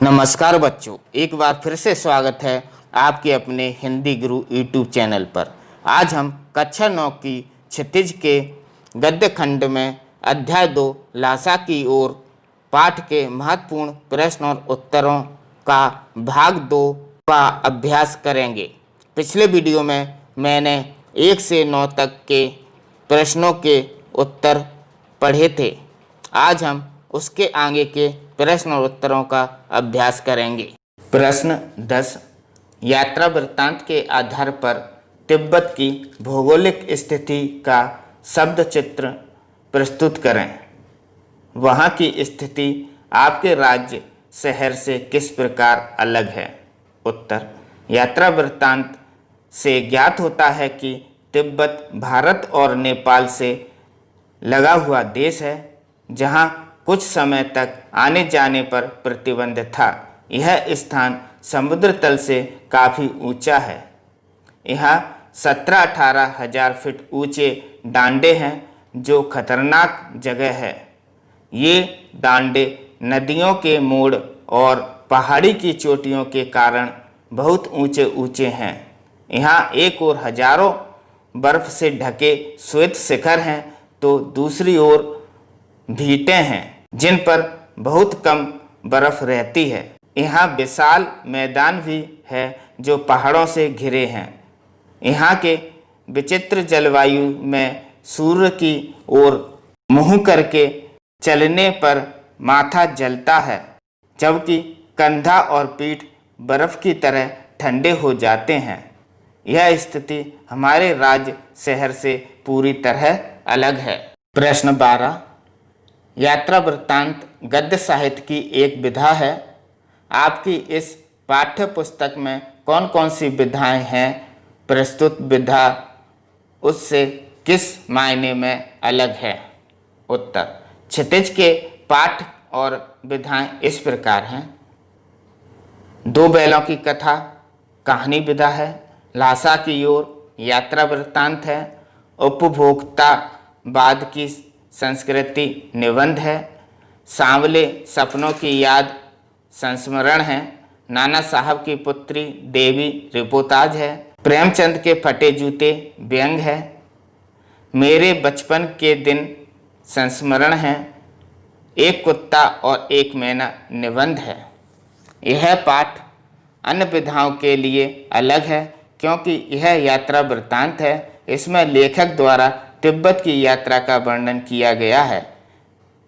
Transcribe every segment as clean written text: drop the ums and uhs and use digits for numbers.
नमस्कार बच्चों, एक बार फिर से स्वागत है आपके अपने हिंदी गुरु यूट्यूब चैनल पर। आज हम कक्षा 9 की क्षितिज के गद्य खंड में अध्याय 2 लासा की ओर पाठ के महत्वपूर्ण प्रश्न और उत्तरों का भाग 2 का अभ्यास करेंगे। पिछले वीडियो में मैंने 1 से 9 तक के प्रश्नों के उत्तर पढ़े थे। आज हम उसके आगे के प्रश्न और उत्तरों का अभ्यास करेंगे। प्रश्न 10, यात्रा वृत्तांत के आधार पर तिब्बत की भौगोलिक स्थिति का शब्द चित्र प्रस्तुत करें। वहाँ की स्थिति आपके राज्य शहर से किस प्रकार अलग है? उत्तर, यात्रा वृत्तांत से ज्ञात होता है कि तिब्बत भारत और नेपाल से लगा हुआ देश है, जहाँ कुछ समय तक आने जाने पर प्रतिबंध था। यह स्थान समुद्र तल से काफ़ी ऊंचा है। यहाँ 17-18 हजार फीट ऊंचे डांडे हैं, जो खतरनाक जगह है। ये डांडे नदियों के मोड़ और पहाड़ी की चोटियों के कारण बहुत ऊंचे ऊंचे हैं। यहाँ एक ओर हजारों बर्फ से ढके श्वेत शिखर हैं, तो दूसरी ओर भीटें हैं, जिन पर बहुत कम बर्फ रहती है। यहाँ विशाल मैदान भी है जो पहाड़ों से घिरे हैं। यहाँ के विचित्र जलवायु में सूर्य की ओर मुँह करके चलने पर माथा जलता है, जबकि कंधा और पीठ बर्फ की तरह ठंडे हो जाते हैं। यह स्थिति हमारे राज्य शहर से पूरी तरह अलग है। प्रश्न 12, यात्रा वृत्तांत गद्य साहित्य की एक विधा है। आपकी इस पाठ्य पुस्तक में कौन कौन सी विधाएं हैं? प्रस्तुत विधा उससे किस मायने में अलग है? उत्तर, क्षितिज के पाठ और विधाएं इस प्रकार हैं। 2 बैलों की कथा कहानी विधा है। लासा की ओर यात्रा वृत्तांत है। उपभोक्तावाद की संस्कृति निबंध है। सांवले सपनों की याद संस्मरण है। नाना साहब की पुत्री देवी रिपोर्टाज है। प्रेमचंद के फटे जूते व्यंग है। मेरे बचपन के दिन संस्मरण है। एक कुत्ता और एक मैना निबंध है। यह पाठ अन्य विधाओं के लिए अलग है, क्योंकि यह यात्रा वृत्तांत है। इसमें लेखक द्वारा तिब्बत की यात्रा का वर्णन किया गया है।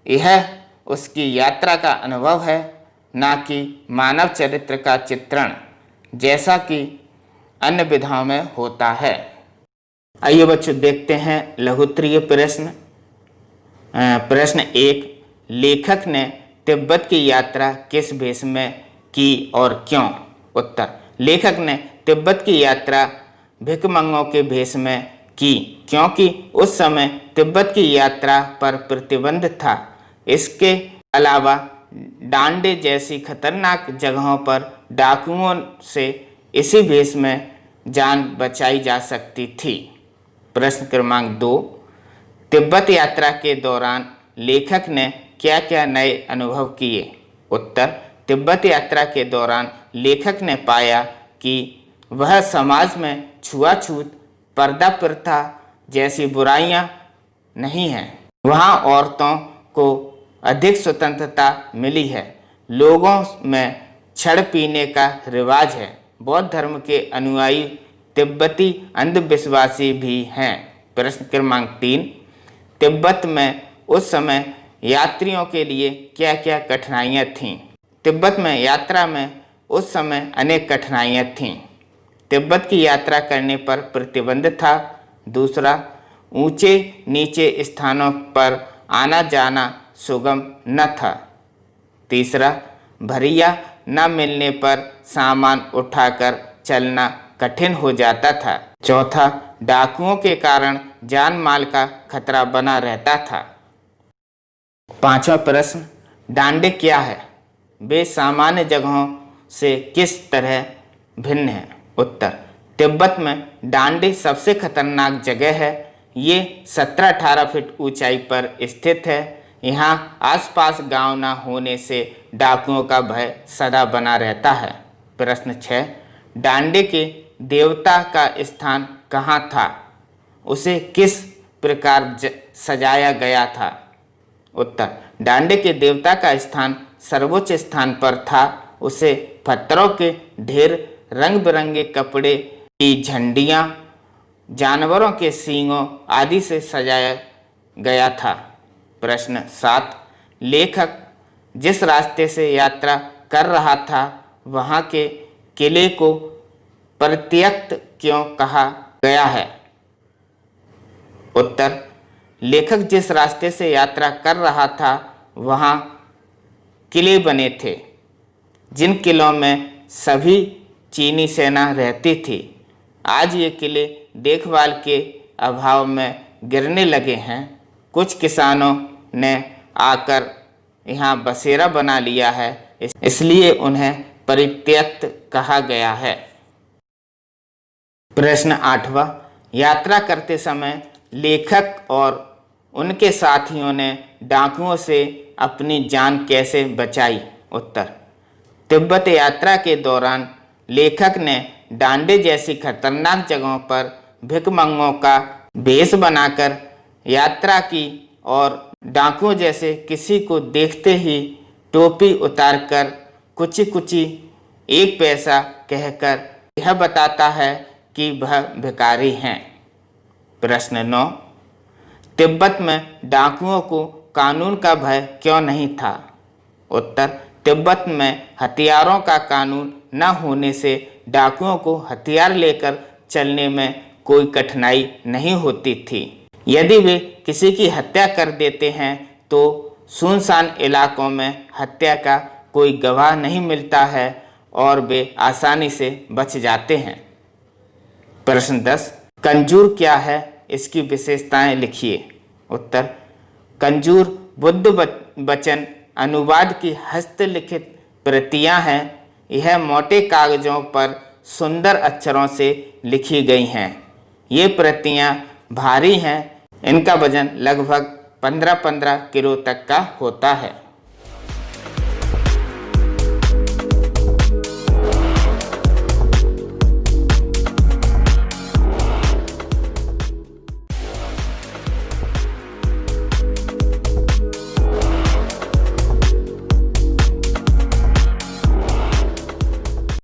यह उसकी यात्रा का अनुभव है, ना कि मानव चरित्र का चित्रण, जैसा कि अन्य विधाओं में होता है। आइए बच्चों, देखते हैं लघुत्तरीय प्रश्न। प्रश्न 1, लेखक ने तिब्बत की यात्रा किस भेष में की और क्यों? उत्तर, लेखक ने तिब्बत की यात्रा भिखमंगों के भेष में की, क्योंकि उस समय तिब्बत की यात्रा पर प्रतिबंध था। इसके अलावा डांडे जैसी खतरनाक जगहों पर डाकुओं से इसी भेष में जान बचाई जा सकती थी। प्रश्न क्रमांक 2, तिब्बत यात्रा के दौरान लेखक ने क्या क्या नए अनुभव किए? उत्तर, तिब्बत यात्रा के दौरान लेखक ने पाया कि वह समाज में छुआछूत, पर्दा प्रथा जैसी बुराइयां नहीं हैं। वहाँ औरतों को अधिक स्वतंत्रता मिली है। लोगों में छड़ पीने का रिवाज है। बौद्ध धर्म के अनुयायी तिब्बती अंधविश्वासी भी हैं। प्रश्न क्रमांक 3, तिब्बत में उस समय यात्रियों के लिए क्या क्या कठिनाइयाँ थीं? तिब्बत में यात्रा में उस समय अनेक कठिनाइयाँ थीं। तिब्बत की यात्रा करने पर प्रतिबंध था। दूसरा, ऊंचे नीचे स्थानों पर आना जाना सुगम न था। तीसरा, भरिया न मिलने पर सामान उठाकर चलना कठिन हो जाता था। चौथा, डाकुओं के कारण जान माल का खतरा बना रहता था। 5वां प्रश्न, डांडे क्या है? वे सामान्य जगहों से किस तरह भिन्न हैं? उत्तर, तिब्बत में डांडे सबसे खतरनाक जगह है। ये 17-18 फीट ऊंचाई पर स्थित है। यहाँ आसपास गांव न होने से डाकुओं का भय सदा बना रहता है। प्रश्न 6, डांडे के देवता का स्थान कहाँ था? उसे किस प्रकार सजाया गया था? उत्तर, डांडे के देवता का स्थान सर्वोच्च स्थान पर था। उसे पत्थरों के ढेर, रंग बिरंगे कपड़े की झंडियाँ, जानवरों के सींगों आदि से सजाया गया था। प्रश्न 7, लेखक जिस रास्ते से यात्रा कर रहा था वहाँ के किले को परित्यक्त क्यों कहा गया है? उत्तर, लेखक जिस रास्ते से यात्रा कर रहा था वहाँ किले बने थे, जिन किलों में सभी चीनी सेना रहती थी। आज ये किले देखभाल के अभाव में गिरने लगे हैं। कुछ किसानों ने आकर यहाँ बसेरा बना लिया है, इसलिए उन्हें परित्यक्त कहा गया है। प्रश्न 8वां, यात्रा करते समय लेखक और उनके साथियों ने डाकुओं से अपनी जान कैसे बचाई? उत्तर, तिब्बत यात्रा के दौरान लेखक ने डांडे जैसी खतरनाक जगहों पर भिखमंगों का भेष बनाकर यात्रा की और डाकुओं जैसे किसी को देखते ही टोपी उतारकर कुची कुची 1 पैसा कहकर यह बताता है कि वह भिखारी हैं। प्रश्न 9, तिब्बत में डाकुओं को कानून का भय क्यों नहीं था? उत्तर, तिब्बत में हथियारों का कानून न होने से डाकुओं को हथियार लेकर चलने में कोई कठिनाई नहीं होती थी। यदि वे किसी की हत्या कर देते हैं तो सुनसान इलाकों में हत्या का कोई गवाह नहीं मिलता है और वे आसानी से बच जाते हैं। प्रश्न 10, कंजूर क्या है? इसकी विशेषताएं लिखिए। उत्तर, कंजूर बुद्ध वचन अनुवाद की हस्तलिखित प्रतियां हैं। यह मोटे कागजों पर सुंदर अक्षरों से लिखी गई हैं। ये प्रतियां भारी हैं। इनका वजन लगभग 15-15 किलो तक का होता है।